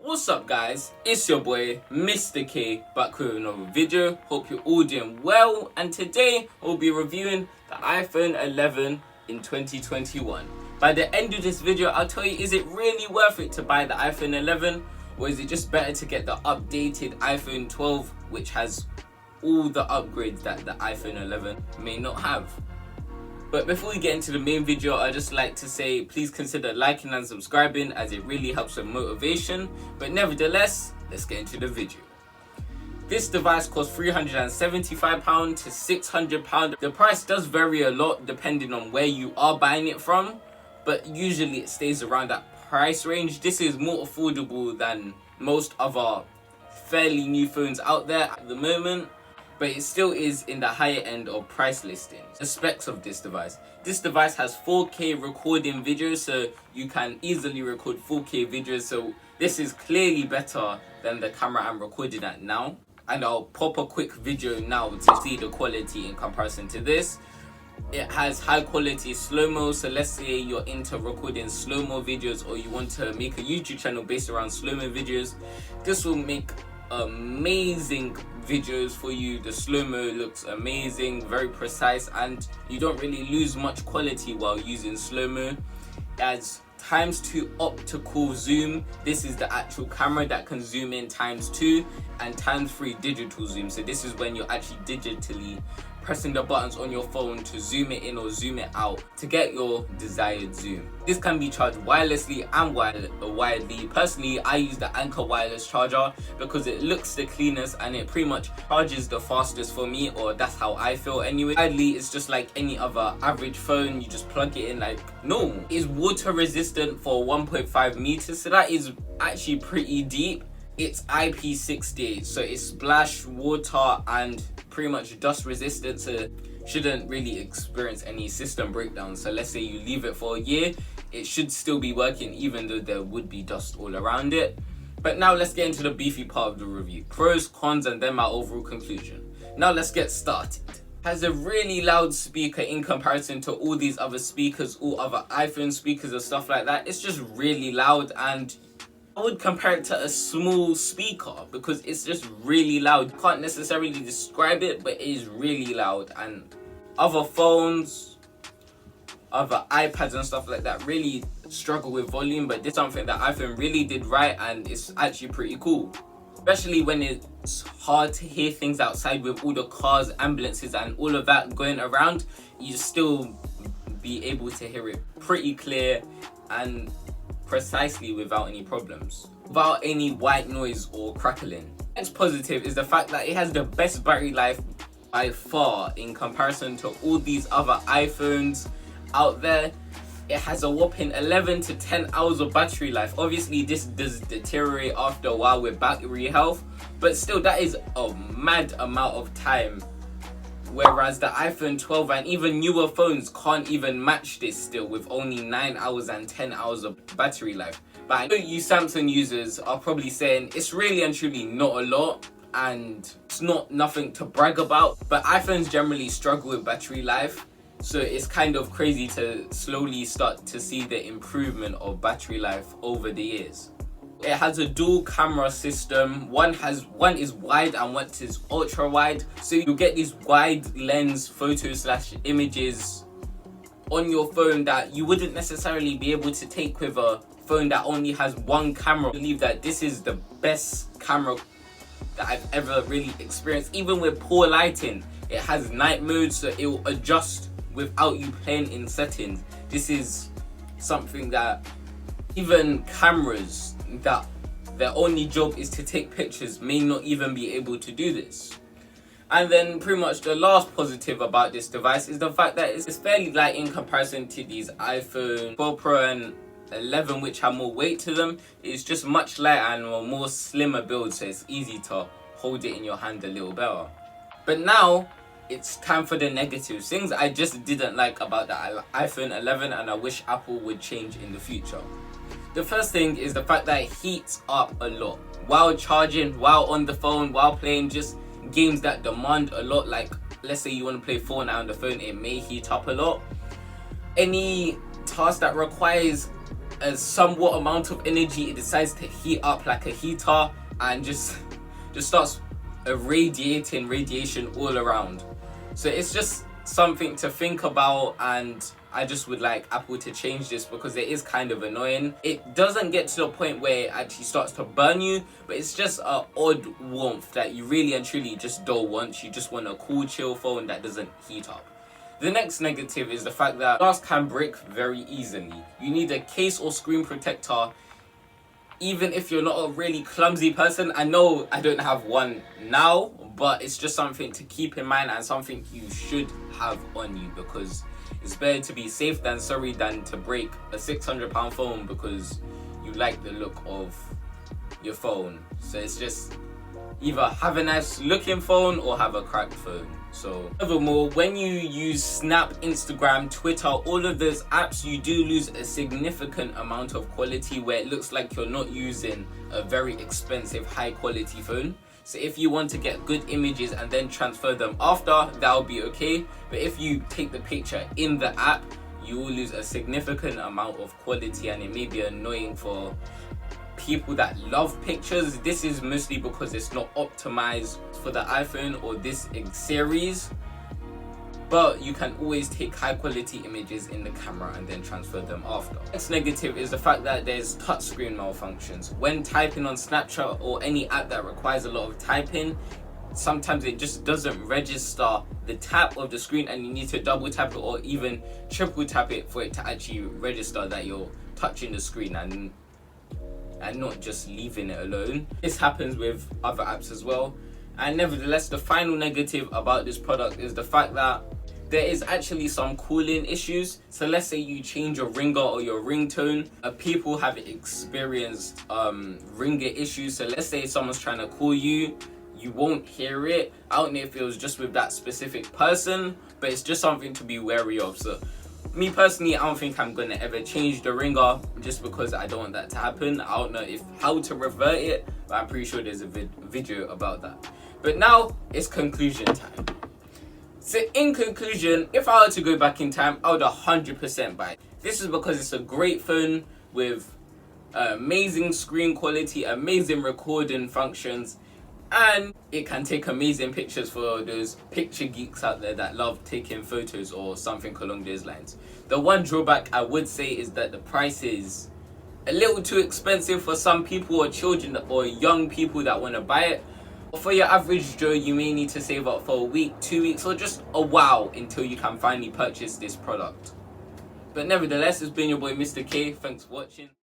What's up guys, it's your boy Mr. K back with another video. Hope you're all doing well, and today we'll be reviewing the iPhone 11 in 2021. By the end of this video I'll tell you, is it really worth it to buy the iPhone 11, or is it just better to get the updated iPhone 12 which has all the upgrades that the iPhone 11 may not have. But before we get into the main video, I'd just like to say please consider liking and subscribing, as it really helps with motivation. But nevertheless, let's get into the video. This device costs £375 to £600. The price does vary a lot depending on where you are buying it from, but usually it stays around that price range. This is more affordable than most other fairly new phones out there at the moment, but it still is in the higher end of price listings. The specs of this device. This device has 4K recording video, so you can easily record 4K videos. So this is clearly better than the camera I'm recording at now. And I'll pop a quick video now to see the quality in comparison to this. It has high quality slow-mo, so let's say you're into recording slow-mo videos, or you want to make a YouTube channel based around slow-mo videos. This will make amazing videos for you. The slow-mo looks amazing, very precise, and you don't really lose much quality while using slow-mo. It has ×2 optical zoom. This is the actual camera that can zoom in ×2, and ×3 digital zoom. So this is when you're actually digitally pressing the buttons on your phone to zoom it in or zoom it out to get your desired zoom. This can be charged wirelessly and widely. Personally, I use the Anchor wireless charger because it looks the cleanest and it pretty much charges the fastest for me, or that's how I feel anyway. Widely, it's just like any other average phone. You just plug it in like normal. It's water resistant for 1.5 meters, so that is actually pretty deep. It's IP68, so it's splash, water and pretty much dust resistant, so shouldn't really experience any system breakdowns. So let's say you leave it for a year, it should still be working even though there would be dust all around it. But now let's get into the beefy part of the review. Pros, cons, and then my overall conclusion. Now let's get started. Has a really loud speaker in comparison to all these other speakers, all other iPhone speakers and stuff like that. It's just really loud, and I would compare it to a small speaker because it's just really loud. Can't necessarily describe it, but it is really loud. And other phones, other iPads and stuff like that really struggle with volume, but this is something that iPhone really did right, and it's actually pretty cool. Especially when it's hard to hear things outside with all the cars, ambulances and all of that going around, you still be able to hear it pretty clear and precisely without any problems, without any white noise or crackling. Next positive is the fact that it has the best battery life by far in comparison to all these other iPhones out there. It has a whopping 11 to 10 hours of battery life. Obviously this does deteriorate after a while with battery health, but still that is a mad amount of time. Whereas the iPhone 12 and even newer phones can't even match this still, with only 9 hours and 10 hours of battery life. But I know you Samsung users are probably saying it's really and truly not a lot and it's not nothing to brag about. But iPhones generally struggle with battery life, so it's kind of crazy to slowly start to see the improvement of battery life over the years. It has a dual camera system. One is wide and one is ultra wide, so you get these wide lens photos / images on your phone that you wouldn't necessarily be able to take with a phone that only has one camera. I believe that this is the best camera that I've ever really experienced. Even with poor lighting, it has night mode, so it will adjust without you playing in settings. This is something that even cameras that their only job is to take pictures may not even be able to do this. And then pretty much the last positive about this device is the fact that it's fairly light in comparison to these iPhone 12 Pro and 11, which have more weight to them. It's just much lighter and a more slimmer build, so it's easy to hold it in your hand a little better. But now it's time for the negatives, things I just didn't like about the iPhone 11 and I wish Apple would change in the future. The first thing is the fact that it heats up a lot while charging, while on the phone, while playing just games that demand a lot. Like let's say you want to play Fortnite on the phone, it may heat up a lot. Any task that requires a somewhat amount of energy, it decides to heat up like a heater and just starts irradiating radiation all around. So it's just something to think about, and I just would like Apple to change this because it is kind of annoying. It doesn't get to the point where it actually starts to burn you, but it's just an odd warmth that you really and truly just don't want. You just want a cool, chill phone that doesn't heat up. The next negative is the fact that glass can break very easily. You need a case or screen protector. Even if you're not a really clumsy person, I know I don't have one now, but it's just something to keep in mind and something you should have on you, because it's better to be safe than sorry than to break a £600 phone because you like the look of your phone. So it's just either have a nice looking phone or have a cracked phone. So furthermore, when you use Snap, Instagram, Twitter, all of those apps, you do lose a significant amount of quality where it looks like you're not using a very expensive high quality phone. So if you want to get good images and then transfer them after, that'll be okay. But if you take the picture in the app, you will lose a significant amount of quality, and it may be annoying for people that love pictures. This is mostly because it's not optimized for the iPhone or this series, but you can always take high quality images in the camera and then transfer them after. Next negative is the fact that there's touchscreen malfunctions. When typing on Snapchat or any app that requires a lot of typing, sometimes it just doesn't register the tap of the screen, and you need to double tap it or even triple tap it for it to actually register that you're touching the screen and not just leaving it alone. This happens with other apps as well. And nevertheless, the final negative about this product is the fact that there is actually some cooling issues. So let's say you change your ringer or your ringtone. People have experienced ringer issues. So let's say someone's trying to call you, you won't hear it. I don't know if it was just with that specific person, but it's just something to be wary of. So me personally, I don't think I'm gonna ever change the ringer just because I don't want that to happen. I don't know how to revert it, but I'm pretty sure there's a video about that. But now it's conclusion time. So in conclusion, if I were to go back in time, I would 100% buy it. This is because it's a great phone with amazing screen quality, amazing recording functions, and it can take amazing pictures for those picture geeks out there that love taking photos or something along those lines. The one drawback I would say is that the price is a little too expensive for some people or children or young people that want to buy it. For your average Joe, you may need to save up for a week, 2 weeks, or just a while until you can finally purchase this product. But nevertheless, it's been your boy Mr. K. Thanks for watching.